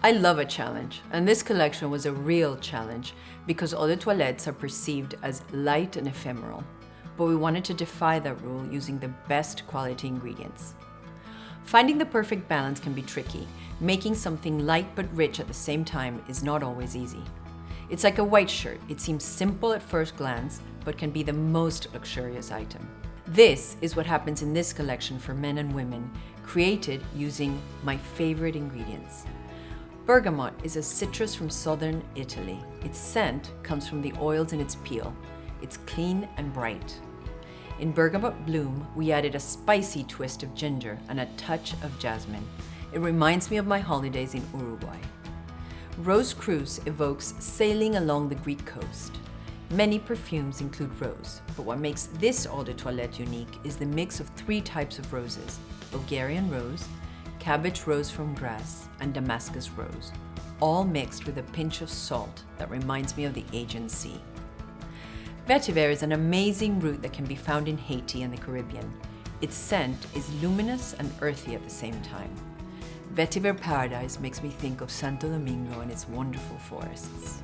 I love a challenge, and this collection was a real challenge because eau de toilettes are perceived as light and ephemeral, but we wanted to defy that rule using the best quality ingredients. Finding the perfect balance can be tricky. Making something light but rich at the same time is not always easy. It's like a white shirt. It seems simple at first glance, but can be the most luxurious item. This is what happens in this collection for men and women, created using my favorite ingredients. Bergamot is a citrus from southern Italy. Its scent comes from the oils in its peel. It's clean and bright. In Bergamot Bloom, we added a spicy twist of ginger and a touch of jasmine. It reminds me of my holidays in Uruguay. Rose Cruz evokes sailing along the Greek coast. Many perfumes include rose, but what makes this eau de toilette unique is the mix of 3 types of roses: Bulgarian rose, cabbage rose from Grasse, and Damascus rose, all mixed with a pinch of salt that reminds me of the Aegean Sea. Vetiver is an amazing root that can be found in Haiti and the Caribbean. Its scent is luminous and earthy at the same time. Vetiver Paradise makes me think of Santo Domingo and its wonderful forests.